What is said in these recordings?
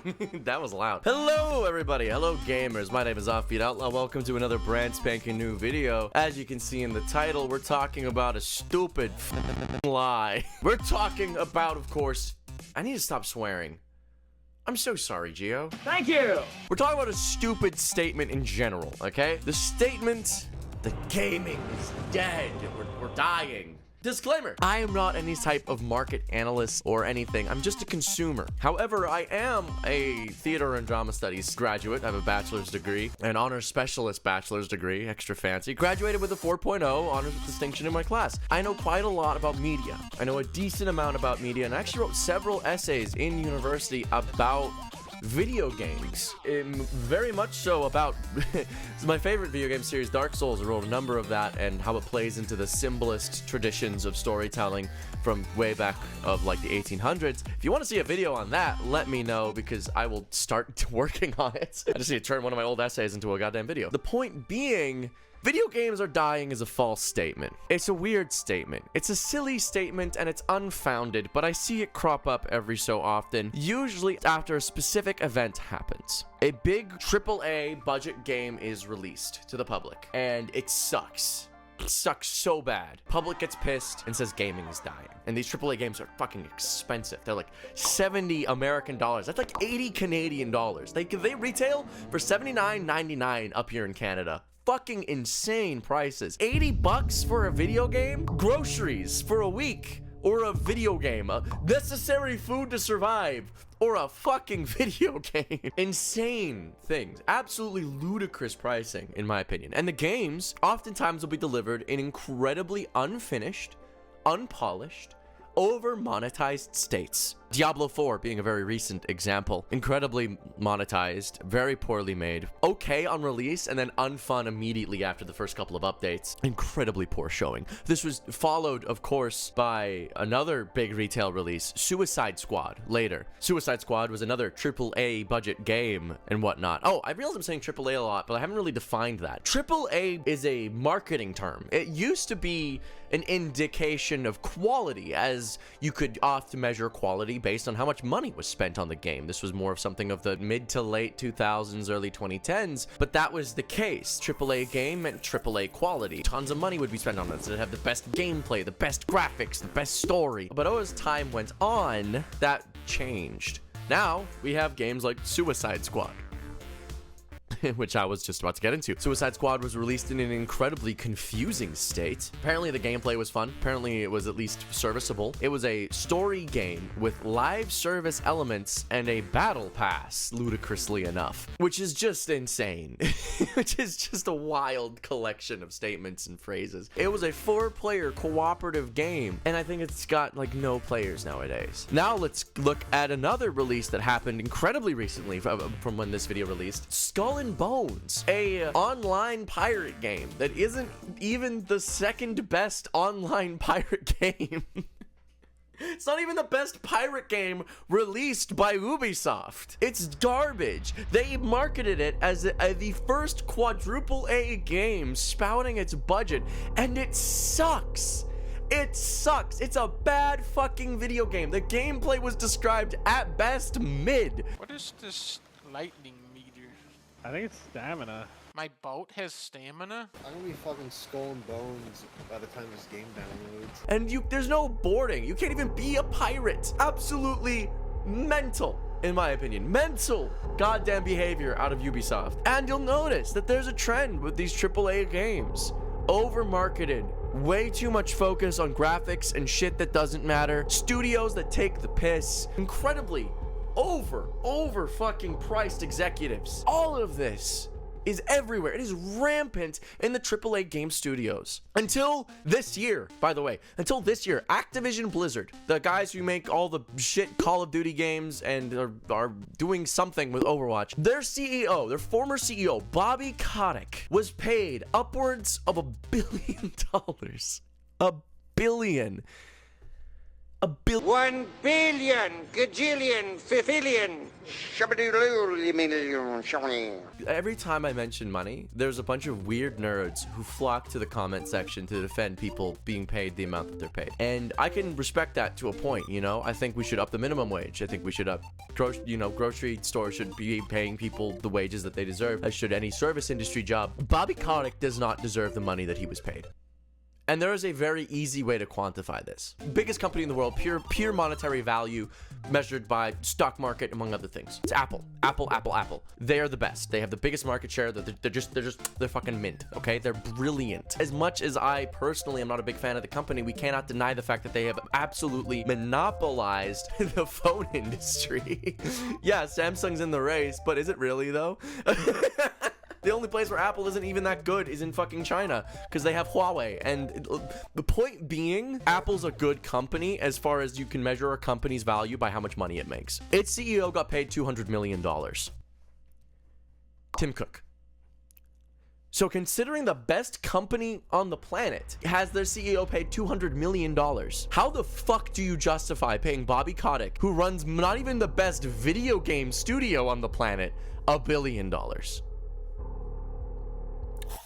That was loud. Hello, everybody. Hello, gamers. My name is Offbeat Outlaw. Welcome to another brand spanking new video. As you can see in the title, we're talking about a stupid lie. We're talking about, of course, I need to stop swearing. I'm so sorry, Gio. Thank you. We're talking about a stupid statement in general, okay? The statement, the gaming is dead. We're dying. Disclaimer, I am not any type of market analyst or anything. I'm just a consumer. However, I am a theater and drama studies graduate. I have a bachelor's degree, an honors specialist bachelor's degree, extra fancy. Graduated with a 4.0 honors with distinction in my class. I know quite a lot about media. I know a decent amount about media, and I actually wrote several essays in university about video games, very much so about my favorite video game series, Dark Souls. I wrote a number of that and how it plays into the symbolist traditions of storytelling from way back of like the 1800s. If you want to see a video on that, let me know because I will start working on it. I just need to turn one of my old essays into a goddamn video. The point being, video games are dying is a false statement. It's a weird statement. It's a silly statement and it's unfounded, but I see it crop up every so often, usually after a specific event happens. A big AAA budget game is released to the public, and it sucks. It sucks so bad. Public gets pissed and says gaming is dying. And these AAA games are fucking expensive. They're like 70 American dollars. That's like 80 Canadian dollars. They retail for $79.99 up here in Canada. Fucking insane prices. 80 bucks for a video game? Groceries for a week. Or a video game. Necessary food to survive. Or a fucking video game. Insane things. Absolutely ludicrous pricing, in my opinion. And the games oftentimes will be delivered in incredibly unfinished, unpolished, over-monetized states. Diablo 4 being a very recent example. Incredibly monetized, very poorly made, okay on release, and then unfun immediately after the first couple of updates. Incredibly poor showing. This was followed, of course, by another big retail release, Suicide Squad, later. Suicide Squad was another AAA budget game and whatnot. Oh, I realize I'm saying AAA a lot, but I haven't really defined that. AAA is a marketing term. It used to be an indication of quality, as you could often measure quality based on how much money was spent on the game. This was more of something of the mid to late 2000s, early 2010s, but that was the case. AAA game meant AAA quality. Tons of money would be spent on it, so it'd have the best gameplay, the best graphics, the best story. But as time went on, that changed. Now, we have games like Suicide Squad, which I was just about to get into. Suicide Squad was released in an incredibly confusing state. Apparently the gameplay was fun. Apparently it was at least serviceable. It was a story game with live service elements and a battle pass, ludicrously enough, which is just insane. Which is just a wild collection of statements and phrases. It was a 4-player cooperative game, and I think it's got like no players nowadays. Now let's look at another release that happened incredibly recently from when this video released. Skull and Bones, a online pirate game that isn't even the second best online pirate game. It's not even the best pirate game released by Ubisoft. It's garbage. They marketed it as the first quadruple A game spouting its budget, and it sucks. It sucks. It's a bad fucking video game. The gameplay was described at best mid. What is this lightning meter? I think it's stamina. My boat has stamina? I'm gonna be fucking skull and bones by the time this game downloads. And there's no boarding. You can't even be a pirate. Absolutely mental, in my opinion. Mental goddamn behavior out of Ubisoft. And you'll notice that there's a trend with these AAA games. Over-marketed. Way too much focus on graphics and shit that doesn't matter. Studios that take the piss. Incredibly over fucking priced executives. All of this is everywhere. It is rampant in the AAA game studios. Until this year, by the way, Activision Blizzard, the guys who make all the shit Call of Duty games and are doing something with Overwatch, their CEO, their former CEO, Bobby Kotick, was paid upwards of $1 billion. $1 billion. A billion. 1 billion, gajillion, fifillion, shabadoo. Every time I mention money, there's a bunch of weird nerds who flock to the comment section to defend people being paid the amount that they're paid. And I can respect that to a point, you know? I think we should up the minimum wage. I think we should up, grocery stores should be paying people the wages that they deserve, as should any service industry job. Bobby Kotick does not deserve the money that he was paid. And there is a very easy way to quantify this. Biggest company in the world, pure monetary value measured by stock market, among other things. It's Apple. Apple. They are the best. They have the biggest market share. They're fucking mint, okay? They're brilliant. As much as I personally am not a big fan of the company, we cannot deny the fact that they have absolutely monopolized the phone industry. Yeah, Samsung's in the race, but is it really though? The only place where Apple isn't even that good is in fucking China, because they have Huawei. And the point being, Apple's a good company as far as you can measure a company's value by how much money it makes. Its CEO got paid $200 million. Tim Cook. So considering the best company on the planet has their CEO paid $200 million, how the fuck do you justify paying Bobby Kotick, who runs not even the best video game studio on the planet, $1 billion?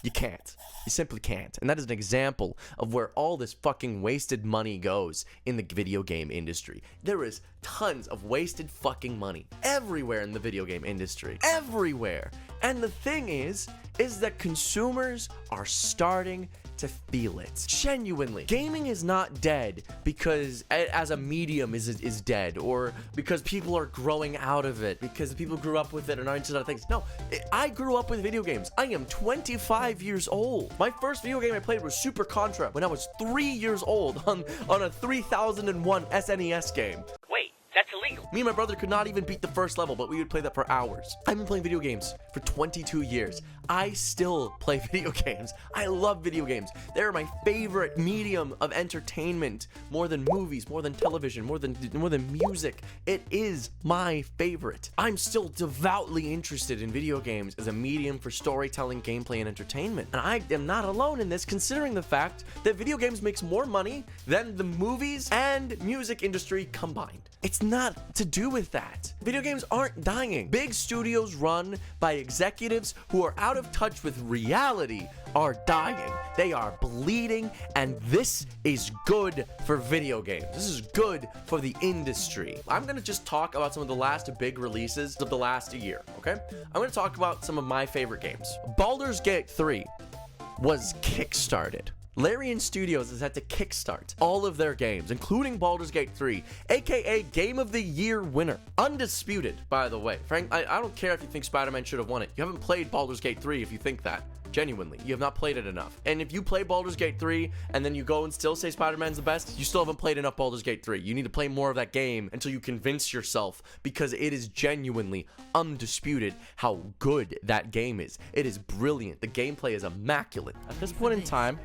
You can't. You simply can't. And that is an example of where all this fucking wasted money goes in the video game industry. There is tons of wasted fucking money everywhere in the video game industry. Everywhere. And the thing is that consumers are starting to feel it. Genuinely. Gaming is not dead because as a medium is dead, or because people are growing out of it, because people grew up with it and aren't other things. No, I grew up with video games. I am 25 years old. My first video game I played was Super Contra when I was 3 years old on a 3001 SNES game. That's illegal. Me and my brother could not even beat the first level, but we would play that for hours. I've been playing video games for 22 years. I still play video games. I love video games. They're my favorite medium of entertainment, more than movies, more than television, more than music. It is my favorite. I'm still devoutly interested in video games as a medium for storytelling, gameplay, and entertainment. And I am not alone in this, considering the fact that video games makes more money than the movies and music industry combined. It's not to do with that. Video games aren't dying. Big studios run by executives who are out of touch with reality are dying. They are bleeding, and this is good for video games. This is good for the industry. I'm gonna just talk about some of the last big releases of the last year, okay? I'm gonna talk about some of my favorite games. Baldur's Gate 3 was kickstarted. Larian Studios has had to kickstart all of their games, including Baldur's Gate 3, aka Game of the Year winner. Undisputed, by the way. Frank, I don't care if you think Spider-Man should have won it. You haven't played Baldur's Gate 3 if you think that. Genuinely, you have not played it enough. And if you play Baldur's Gate 3 and then you go and still say Spider-Man's the best, you still haven't played enough Baldur's Gate 3. You need to play more of that game until you convince yourself, because it is genuinely undisputed how good that game is. It is brilliant. The gameplay is immaculate. At this point in time,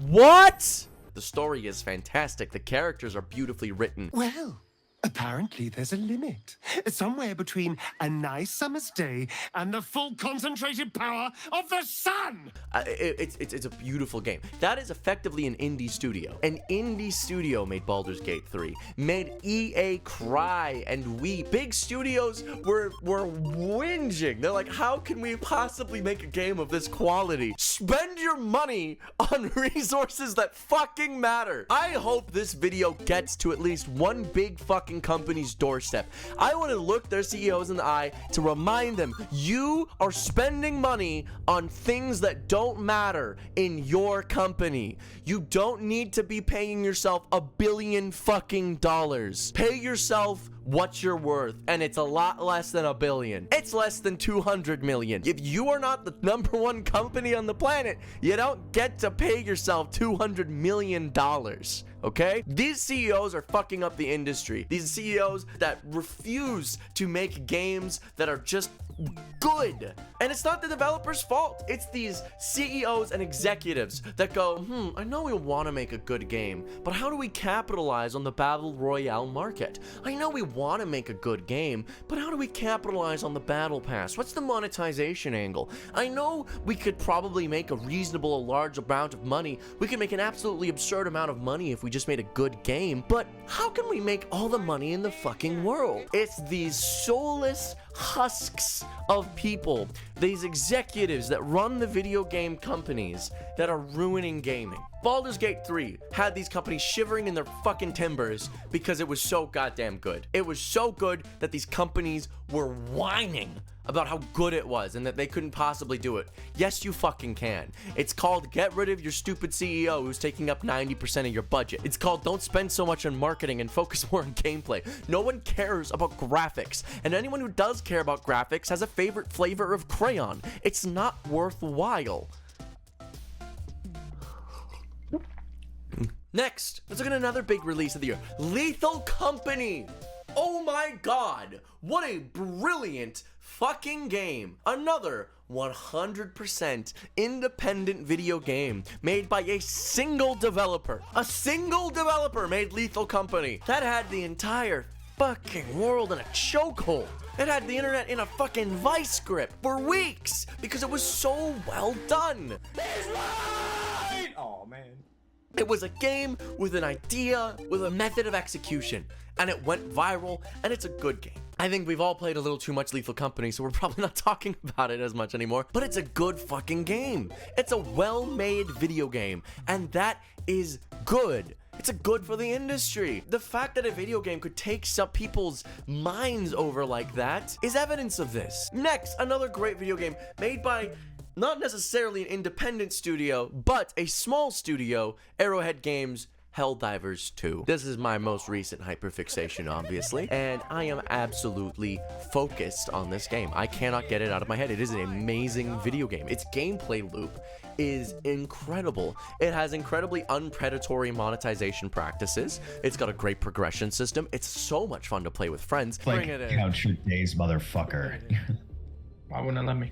what? The story is fantastic. The characters are beautifully written. Well, apparently there's a limit. Somewhere between a nice summer's day and the full concentrated power of the sun. It's a beautiful game. That is effectively an indie studio. An indie studio made Baldur's Gate 3. Made EA cry and weep. Big studios were whinging. They're like, how can we possibly make a game of this quality? Spend your money on resources that fucking matter. I hope this video gets to at least one big fucking company's doorstep. I want to look their CEOs in the eye to remind them, you are spending money on things that don't matter in your company. You don't need to be paying yourself $1 billion fucking dollars. Pay yourself what you're worth, and it's a lot less than $1 billion. It's less than 200 million. If you are not the #1 company on the planet, you don't get to pay yourself $200 million. Okay? These CEOs are fucking up the industry. These CEOs that refuse to make games that are just good. And it's not the developer's fault. It's these CEOs and executives that go, I know we want to make a good game, but how do we capitalize on the Battle Royale market? I know we want to make a good game, but how do we capitalize on the Battle Pass? What's the monetization angle? I know we could probably make a reasonable, large amount of money. We could make an absolutely absurd amount of money if we just made a good game, but how can we make all the money in the fucking world? It's these soulless husks of people, these executives that run the video game companies that are ruining gaming. Baldur's Gate 3 had these companies shivering in their fucking timbers because it was so goddamn good. It was so good that these companies were whining about how good it was and that they couldn't possibly do it. Yes, you fucking can. It's called get rid of your stupid CEO who's taking up 90% of your budget. It's called don't spend so much on marketing and focus more on gameplay. No one cares about graphics, and anyone who does care about graphics has a favorite flavor of crayon. It's not worthwhile. Next, let's look at another big release of the year. Lethal Company! Oh my god! What a brilliant fucking game. Another 100% independent video game made by a single developer. A single developer made Lethal Company. That had the entire fucking world in a chokehold. It had the internet in a fucking vice grip for weeks because it was so well done. He's right! Oh man. It was a game with an idea, with a method of execution, and it went viral, and it's a good game. I think we've all played a little too much Lethal Company, so we're probably not talking about it as much anymore, but it's a good fucking game. It's a well-made video game, and that is good. It's a good for the industry. The fact that a video game could take some people's minds over like that is evidence of this. Next, another great video game made by not necessarily an independent studio, but a small studio, Arrowhead Games, Helldivers 2. This is my most recent hyperfixation, obviously, and I am absolutely focused on this game. I cannot get it out of my head. It is an amazing video game. Its gameplay loop is incredible. It has incredibly unpredatory monetization practices. It's got a great progression system. It's so much fun to play with friends. Like, couch your days, motherfucker. Why wouldn't it let me?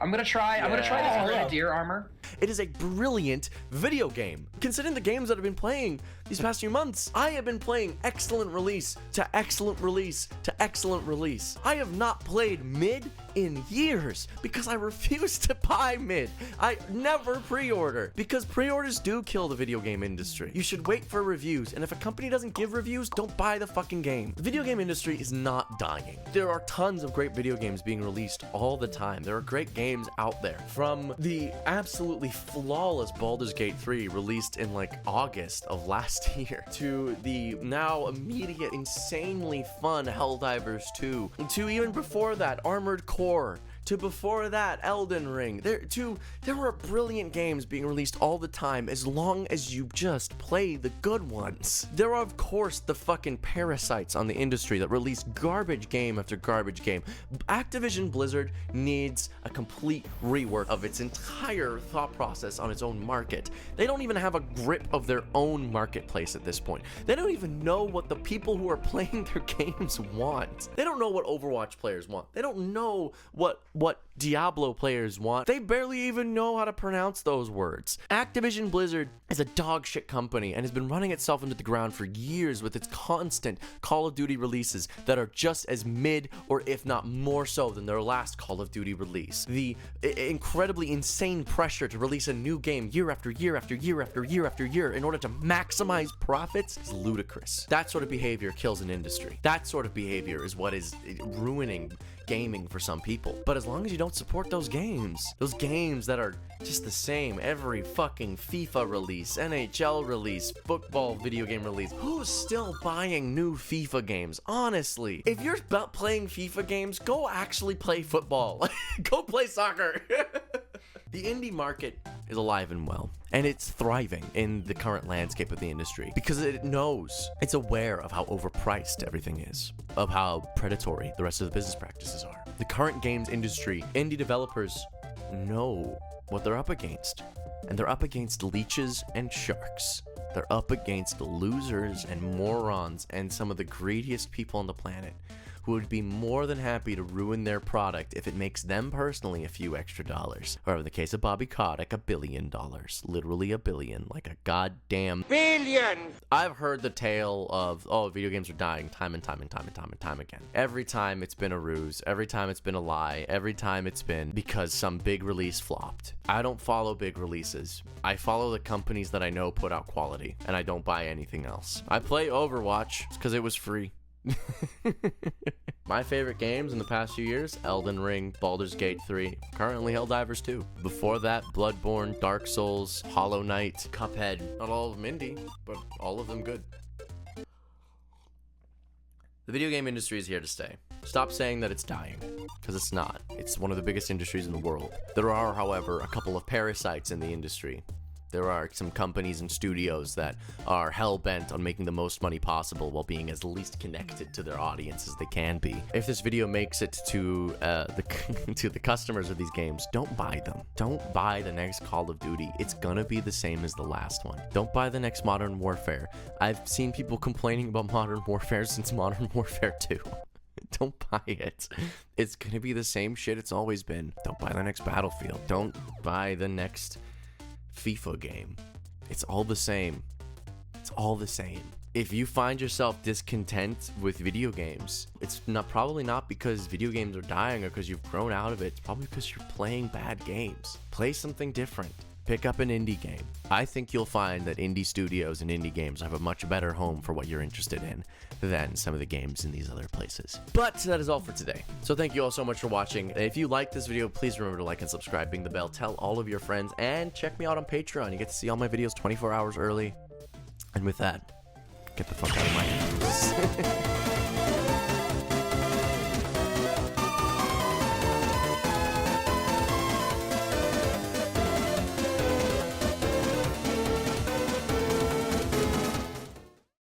I'm gonna try this Grenadier armor. It is a brilliant video game. Considering the games that I've been playing these past few months, I have been playing excellent release to excellent release to excellent release. I have not played mid in years because I refuse to buy mid. I never pre-order because pre-orders do kill the video game industry. You should wait for reviews, and if a company doesn't give reviews, don't buy the fucking game. The video game industry is not dying. There are tons of great video games being released all the time. There are great games out there, from the absolutely flawless Baldur's Gate 3 released in like August of last year to the now immediate insanely fun Helldivers 2 to even before that Armored Core to before that Elden Ring. There were brilliant games being released all the time as long as you just play the good ones. There are of course the fucking parasites on the industry that release garbage game after garbage game. Activision Blizzard needs a complete rework of its entire thought process on its own market. They don't even have a grip of their own marketplace at this point. They don't even know what the people who are playing their games want. They don't know what Overwatch players want. They don't know what Diablo players want. They barely even know how to pronounce those words. Activision Blizzard is a dog shit company and has been running itself into the ground for years with its constant Call of Duty releases that are just as mid or if not more so than their last Call of Duty release. The incredibly insane pressure to release a new game year after year after year after year after year in order to maximize profits is ludicrous. That sort of behavior kills an industry. That sort of behavior is what is ruining gaming for some people. But as long as you don't support those games that are just the same every fucking FIFA release, NHL release, football video game release, who's still buying new FIFA games? Honestly, if you're about playing FIFA games, go actually play football. Go play soccer. The indie market is alive and well, and it's thriving in the current landscape of the industry because it knows, it's aware of how overpriced everything is, of how predatory the rest of the business practices are. The current games industry, indie developers know what they're up against, and they're up against leeches and sharks. They're up against losers and morons and some of the greediest people on the planet who would be more than happy to ruin their product if it makes them personally a few extra dollars. Or in the case of Bobby Kotick, $1 billion. Literally $1 billion. Like a goddamn Billion! I've heard the tale of, oh, video games are dying time and time again. Every time it's been a ruse, every time it's been a lie, every time it's been because some big release flopped. I don't follow big releases. I follow the companies that I know put out quality, and I don't buy anything else. I play Overwatch because it was free. My favorite games in the past few years: Elden Ring, Baldur's Gate 3, currently Helldivers 2. Before that, Bloodborne, Dark Souls, Hollow Knight, Cuphead. Not all of them indie, but all of them good. The video game industry is here to stay. Stop saying that it's dying, because it's not. It's one of the biggest industries in the world. There are, however, a couple of parasites in the industry. There are some companies and studios that are hell-bent on making the most money possible while being as least connected to their audience as they can be. If this video makes it to the customers of these games, don't buy them. Don't buy the next Call of Duty. It's gonna be the same as the last one. Don't buy the next Modern Warfare. I've seen people complaining about Modern Warfare since Modern Warfare 2. Don't buy it. It's gonna be the same shit it's always been. Don't buy the next Battlefield. Don't buy the next FIFA game. It's all the same. It's all the same. If you find yourself discontent with video games, it's probably not because video games are dying or because you've grown out of it. It's probably because you're playing bad games. Play something different. Pick up an indie game. I think you'll find that indie studios and indie games have a much better home for what you're interested in than some of the games in these other places. But that is all for today. So thank you all so much for watching. If you like this video, please remember to like and subscribe, ring the bell, tell all of your friends, and check me out on Patreon. You get to see all my videos 24 hours early. And with that, get the fuck out of my head.